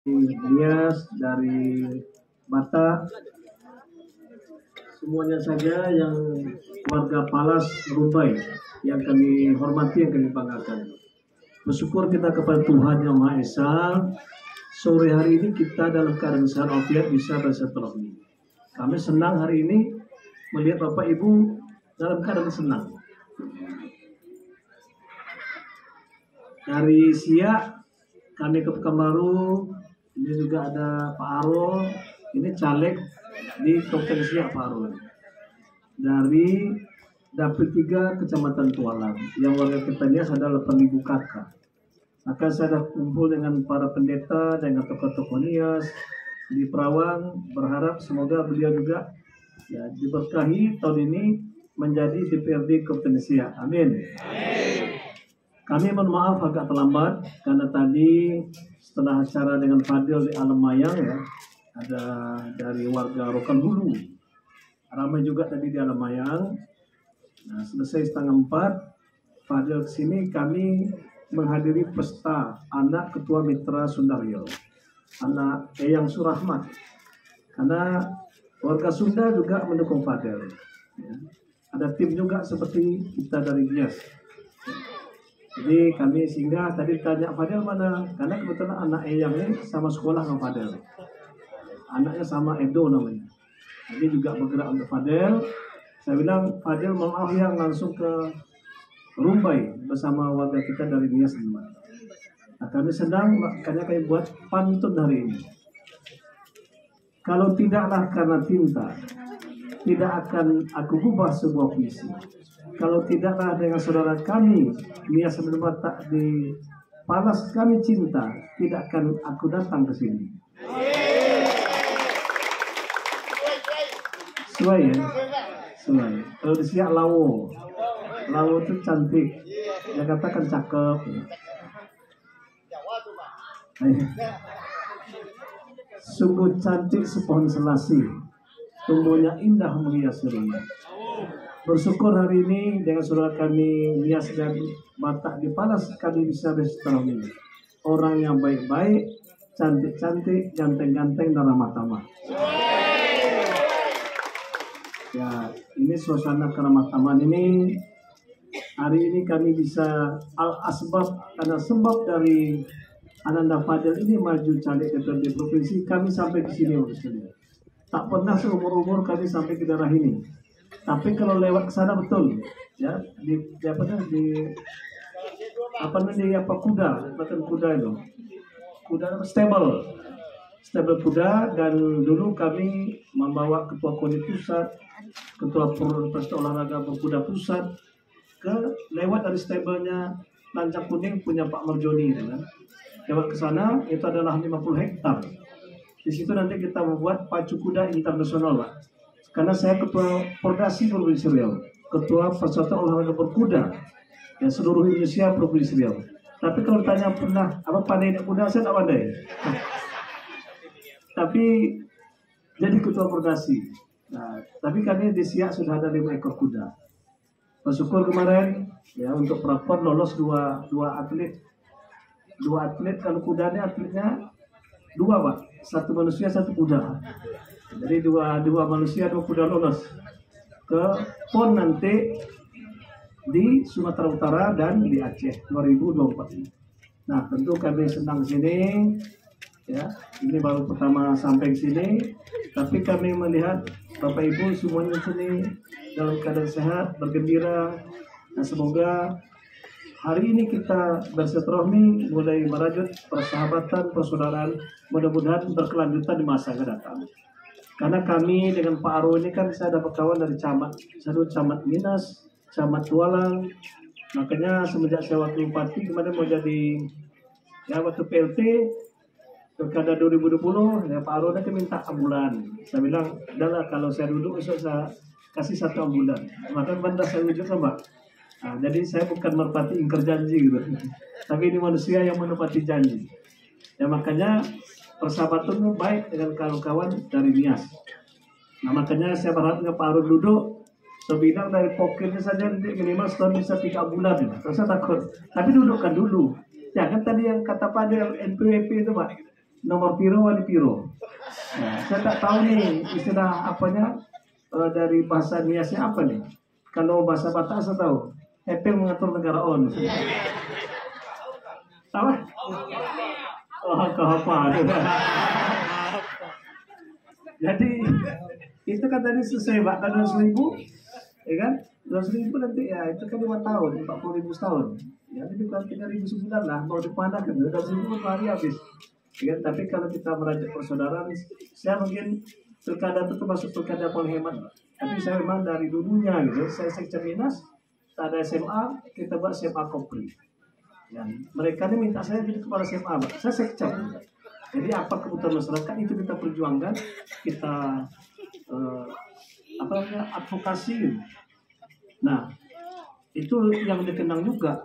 Nias dari Batak, semuanya saja yang warga Palas Rumbai yang kami hormati, yang kami banggakan. Bersyukur kita kepada Tuhan Yang Maha Esa, sore hari ini kita dalam keadaan sehat walafiat bisa bersilaturahmi. Kami senang hari ini melihat Bapak Ibu dalam keadaan senang. Dari Siak kami ke Pekanbaru, ini juga ada Pak Arul, ini caleg di Kabupaten Siak Pak Arul. Dari Dapil 3 Kecamatan Tualang, yang warga kita Nias adalah 8.000 kakak. Maka saya sudah kumpul dengan para pendeta, dengan tokoh-tokoh Nias di Perawang, berharap semoga beliau juga ya, diberkahi tahun ini menjadi DPRD Kabupaten Siak. Amin. Kami mohon maaf agak terlambat karena tadi setelah acara dengan Fadil di Alam Mayang ya, ada dari warga Rokan Hulu, ramai juga tadi di Alam Mayang. Nah, selesai 3:30 Fadil kesini, kami menghadiri pesta anak Ketua Mitra Sundaryo, anak Eyang Surahmat, karena warga Sunda juga mendukung Fadil ya. Ada tim juga seperti kita dari Nias. Jadi kami singgah, tadi tanya Fadil mana, karena kebetulan anak Eyang ini sama sekolah sama Fadil, anaknya sama Edo namanya, jadi juga bergerak untuk Fadil. Saya bilang, Fadil maaf yang langsung ke Rumbai bersama warga kita dari Nias. Nah, kami sedang, makanya kami buat pantun hari ini. Kalau tidaklah karena cinta, tidak akan aku ubah sebuah puisi. Kalau tidaklah dengan saudara kami Nias Batak di Palas kami cinta, tidak akan aku datang ke sini. Sesuai ya? Sesuai. Kalau di Siak Lawo, Lawo itu cantik, dia katakan cakep ya. Sungguh cantik sepohon selasi, tumbuhnya indah menghias dunia. Bersyukur hari ini dengan saudara kami Nias dan Batak di Palas kami bisa bersilaturahmi. Orang yang baik-baik, cantik-cantik, ganteng-ganteng, dan ramah tamah. Ya, ini suasana keramah tamahan ini. Hari ini kami bisa al-asbab, karena sebab dari Ananda Fadil ini maju caleg di provinsi, kami sampai di sini. Tak pernah seumur-umur kami sampai ke daerah ini. Tapi kalau lewat ke sana betul, ya di apa kuda, bahkan kuda itu, kuda stable kuda. Dan dulu kami membawa ketua KONI pusat, ketua Pesta Olahraga Berkuda pusat ke lewat dari stablenya Lancang Kuning punya Pak Marjoni, kan? Lewat ke sana itu adalah 50 hektar. Di situ nanti kita membuat pacu kuda internasional, Pak. Karena saya ketua Pordasi Provinsi Riau, ketua Persatuan Olahraga Berkuda yang seluruh Indonesia Provinsi Riau. Tapi kalau ditanya pernah apa pandai kuda, saya tak pandai. Tapi jadi ketua Pordasi. Nah, tapi kami di Siak sudah ada 5 ekor kuda. Bersyukur kemarin ya untuk prapon lolos dua atlet. Kalau kudanya atletnya 2, Pak. 1 manusia 1 kuda. Jadi dua manusia 2 kuda lolos ke PON nanti di Sumatera Utara dan di Aceh 2024. Nah, tentu kami senang sini ya. Ini baru pertama sampai sini, tapi kami melihat Bapak Ibu semuanya di sini dalam keadaan sehat, bergembira. Nah, semoga hari ini kita bersilaturahmi mulai merajut persahabatan, persaudaraan, mudah-mudahan berkelanjutan di masa yang datang. Karena kami dengan Pak Aro ini kan saya dapat kawan dari camat, camat Minas, camat Tualang. Makanya semenjak saya wakil bupati kemarin mau jadi ya waktu PLT Pilkada 2020, ya Pak Aro nanti minta ambulan. Saya bilang, udahlah kalau saya duduk besok saya kasih 1 ambulan. Maka benar saya wujudkan, Pak. Nah, jadi saya bukan merpati ingkar janji gitu, tapi ini manusia yang menepati janji. Ya makanya persahabatan baik dengan kawan-kawan dari Nias. Nah makanya saya berharap Pak Arul duduk sebidang dari pokirnya saja minimal setahun bisa 3 bulan ya. Terus saya takut. Tapi dudukkan dulu. Jangan tadi yang kata Pak NPWP itu, Pak. nomor piro wali piro. Nah, saya tak tahu nih istilah apanya dari bahasa Niasnya apa nih. Kalau bahasa Batak saya tahu. Epeng mengatur negara on. Apa? Oh, apa? Jadi itu kan tadi sesuai bahkan 200.000, ya kan? 200.000 nanti ya itu kan 5 tahun, 40.000 setahun. Ya jadi bukan 3.000 sebulan lah, mau dipandang kan 200.000 hari habis. Ya, kan? Tapi kalau kita merajut persaudaraan, saya mungkin pilkada itu termasuk pilkada paling hemat. Tapi saya memang dari dulunya gitu, saya sektor dinas, tak ada SMA, kita buat SMA Kopri. Ya, mereka ini minta saya jadi kepala SMA, Pak. Saya sektor. Jadi apa kebutuhan masyarakat itu kita perjuangkan, kita advokasi. Nah, itu yang dikenang juga